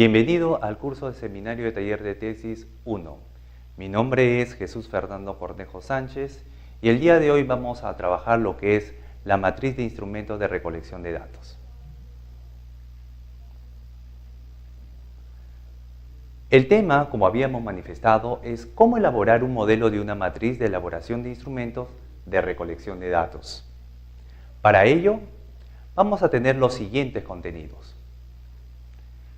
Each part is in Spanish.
Bienvenido al curso de Seminario de Taller de Tesis 1. Mi nombre es Jesús Fernando Cornejo Sánchez y el día de hoy vamos a trabajar lo que es la matriz de instrumentos de recolección de datos. El tema, como habíamos manifestado, es cómo elaborar un modelo de una matriz de elaboración de instrumentos de recolección de datos. Para ello, vamos a tener los siguientes contenidos.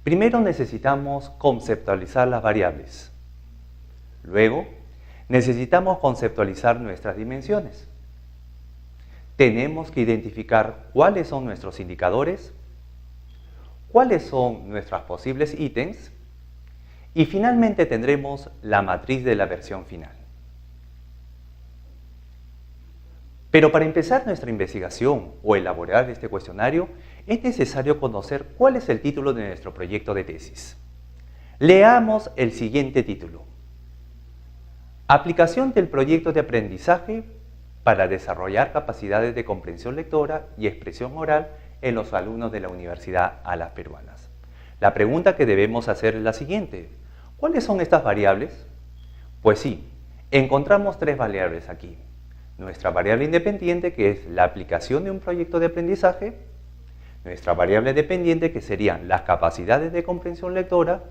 Primero necesitamos conceptualizar las variables. Luego, necesitamos conceptualizar nuestras dimensiones. Tenemos que identificar cuáles son nuestros indicadores, cuáles son nuestros posibles ítems y finalmente tendremos la matriz de la versión final. Pero para empezar nuestra investigación o elaborar este cuestionario, es necesario conocer cuál es el título de nuestro proyecto de tesis. Leamos el siguiente título. Aplicación del proyecto de aprendizaje para desarrollar capacidades de comprensión lectora y expresión oral en los alumnos de la Universidad Alas Peruanas. La pregunta que debemos hacer es la siguiente. ¿Cuáles son estas variables? Pues sí, encontramos tres variables aquí. Nuestra variable independiente, que es la aplicación de un proyecto de aprendizaje, nuestra variable dependiente, que serían las capacidades de comprensión lectora,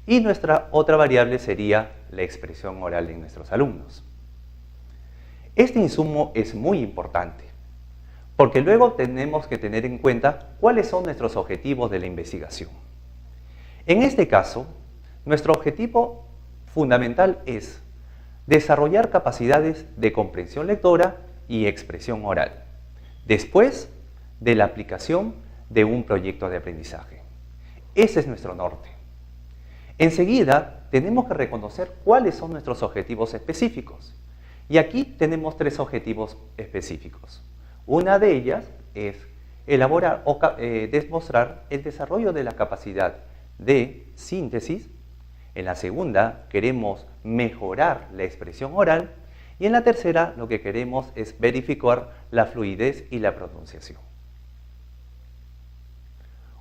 y nuestra otra variable sería la expresión oral de nuestros alumnos. Este insumo es muy importante, porque luego tenemos que tener en cuenta cuáles son nuestros objetivos de la investigación. En este caso, nuestro objetivo fundamental es desarrollar capacidades de comprensión lectora y expresión oral, después de la aplicación de un proyecto de aprendizaje. Ese es nuestro norte. Enseguida, tenemos que reconocer cuáles son nuestros objetivos específicos. Y aquí tenemos tres objetivos específicos. Una de ellas es elaborar o demostrar el desarrollo de la capacidad de síntesis. En la segunda, queremos mejorar la expresión oral. Y en la tercera, lo que queremos es verificar la fluidez y la pronunciación.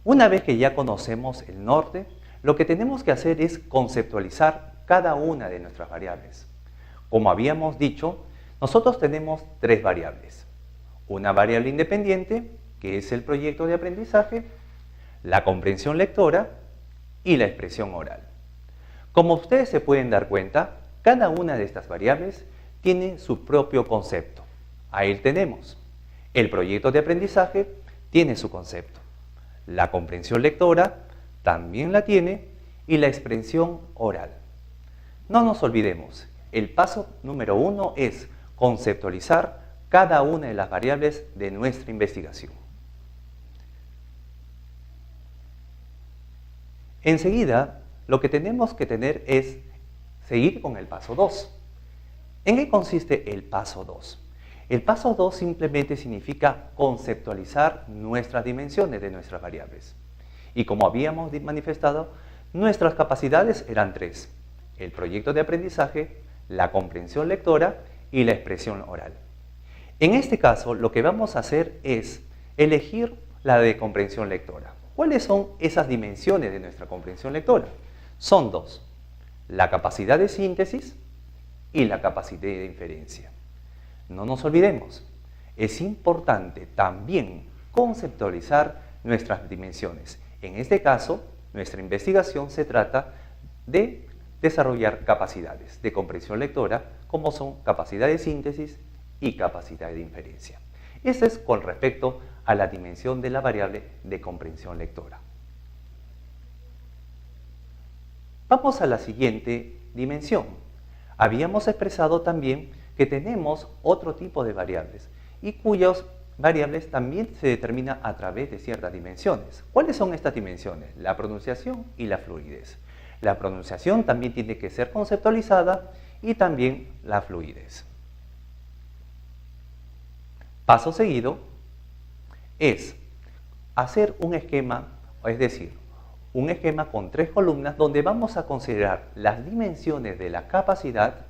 Una vez que ya conocemos el norte, lo que tenemos que hacer es conceptualizar cada una de nuestras variables. Como habíamos dicho, nosotros tenemos tres variables. Una variable independiente, que es el proyecto de aprendizaje, la comprensión lectora y la expresión oral. Como ustedes se pueden dar cuenta, cada una de estas variables tiene su propio concepto. Ahí tenemos. El proyecto de aprendizaje tiene su concepto. La comprensión lectora también la tiene y la expresión oral. No nos olvidemos, el paso número 1 es conceptualizar cada una de las variables de nuestra investigación. Enseguida, lo que tenemos que tener es seguir con el paso 2. ¿En qué consiste el paso 2? El paso 2 simplemente significa conceptualizar nuestras dimensiones de nuestras variables. Y como habíamos manifestado, nuestras capacidades eran tres: el proyecto de aprendizaje, la comprensión lectora y la expresión oral. En este caso, lo que vamos a hacer es elegir la de comprensión lectora. ¿Cuáles son esas dimensiones de nuestra comprensión lectora? Son dos: la capacidad de síntesis y la capacidad de inferencia. No nos olvidemos, es importante también conceptualizar nuestras dimensiones. En este caso, nuestra investigación se trata de desarrollar capacidades de comprensión lectora, como son capacidad de síntesis y capacidad de inferencia. Eso es con respecto a la dimensión de la variable de comprensión lectora. Vamos a la siguiente dimensión. Habíamos expresado también que tenemos otro tipo de variables y cuyas variables también se determinan a través de ciertas dimensiones. ¿Cuáles son estas dimensiones? La pronunciación y la fluidez. La pronunciación también tiene que ser conceptualizada y también la fluidez. Paso seguido es hacer un esquema, es decir, un esquema con tres columnas donde vamos a considerar las dimensiones de la capacidad,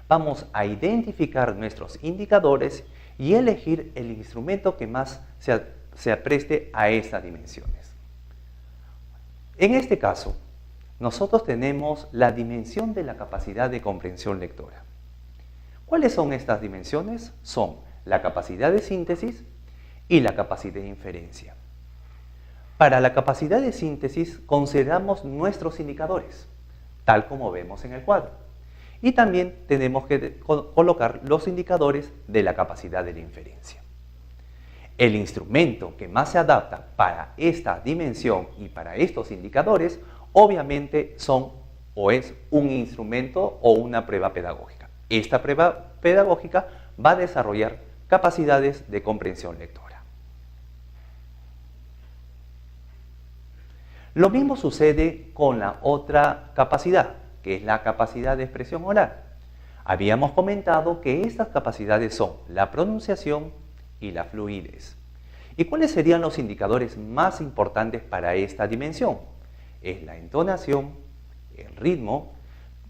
vamos a identificar nuestros indicadores y elegir el instrumento que más se preste a estas dimensiones. En este caso, nosotros tenemos la dimensión de la capacidad de comprensión lectora. ¿Cuáles son estas dimensiones? Son la capacidad de síntesis y la capacidad de inferencia. Para la capacidad de síntesis consideramos nuestros indicadores, tal como vemos en el cuadro. Y también tenemos que colocar los indicadores de la capacidad de la inferencia. El instrumento que más se adapta para esta dimensión y para estos indicadores, obviamente son o es un instrumento o una prueba pedagógica. Esta prueba pedagógica va a desarrollar capacidades de comprensión lectora. Lo mismo sucede con la otra capacidad, que es la capacidad de expresión oral. Habíamos comentado que estas capacidades son la pronunciación y la fluidez. ¿Y cuáles serían los indicadores más importantes para esta dimensión? Es la entonación, el ritmo,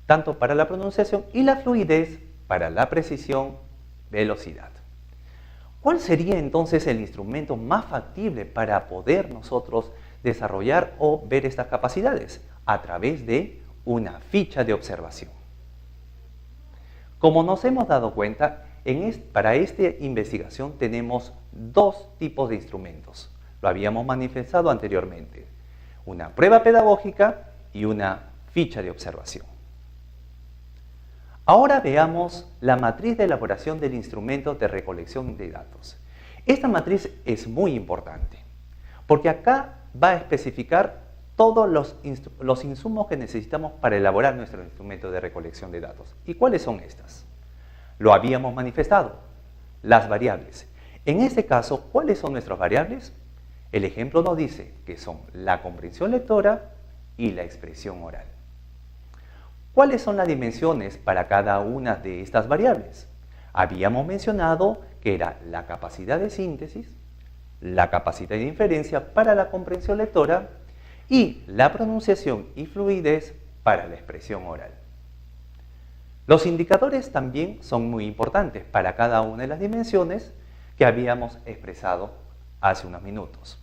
tanto para la pronunciación, y la fluidez para la precisión, velocidad. ¿Cuál sería entonces el instrumento más factible para poder nosotros desarrollar o ver estas capacidades? A través de una ficha de observación. Como nos hemos dado cuenta, para esta investigación tenemos dos tipos de instrumentos. Lo habíamos manifestado anteriormente. Una prueba pedagógica y una ficha de observación. Ahora veamos la matriz de elaboración del instrumento de recolección de datos. Esta matriz es muy importante porque acá va a especificar todos los insumos que necesitamos para elaborar nuestro instrumento de recolección de datos. ¿Y cuáles son estas? Lo habíamos manifestado, las variables. En este caso, ¿cuáles son nuestras variables? El ejemplo nos dice que son la comprensión lectora y la expresión oral. ¿Cuáles son las dimensiones para cada una de estas variables? Habíamos mencionado que era la capacidad de síntesis, la capacidad de inferencia para la comprensión lectora y la pronunciación y fluidez para la expresión oral. Los indicadores también son muy importantes para cada una de las dimensiones que habíamos expresado hace unos minutos.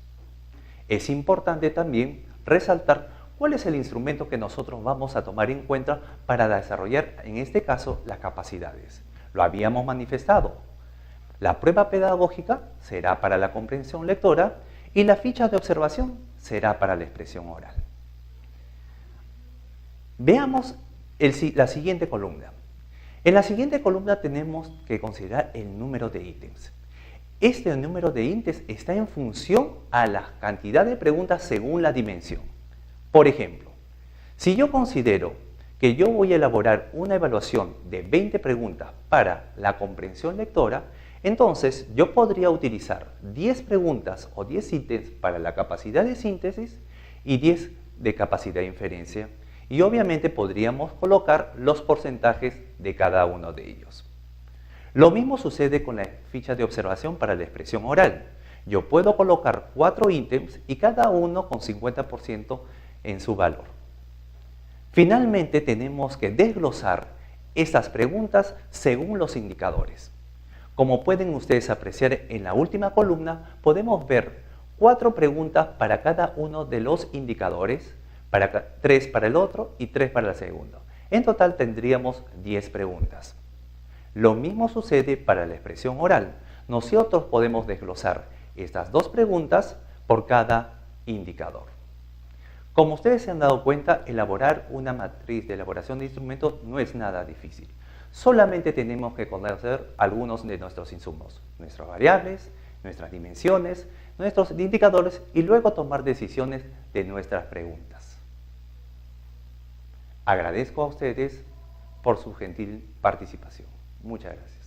Es importante también resaltar cuál es el instrumento que nosotros vamos a tomar en cuenta para desarrollar, en este caso, las capacidades. Lo habíamos manifestado. La prueba pedagógica será para la comprensión lectora y la ficha de observación será para la expresión oral. Veamos la siguiente columna. En la siguiente columna tenemos que considerar el número de ítems. Este número de ítems está en función a la cantidad de preguntas según la dimensión. Por ejemplo, si yo considero que yo voy a elaborar una evaluación de 20 preguntas para la comprensión lectora, entonces yo podría utilizar 10 preguntas o 10 ítems para la capacidad de síntesis y 10 de capacidad de inferencia. Y obviamente podríamos colocar los porcentajes de cada uno de ellos. Lo mismo sucede con la ficha de observación para la expresión oral. Yo puedo colocar 4 ítems y cada uno con 50% en su valor. Finalmente tenemos que desglosar estas preguntas según los indicadores. Como pueden ustedes apreciar en la última columna, podemos ver 4 preguntas para cada uno de los indicadores, 3 para el otro y 3 para el segundo. En total tendríamos 10 preguntas. Lo mismo sucede para la expresión oral. Nosotros podemos desglosar estas 2 preguntas por cada indicador. Como ustedes se han dado cuenta, elaborar una matriz de elaboración de instrumentos no es nada difícil. Solamente tenemos que conocer algunos de nuestros insumos, nuestras variables, nuestras dimensiones, nuestros indicadores y luego tomar decisiones de nuestras preguntas. Agradezco a ustedes por su gentil participación. Muchas gracias.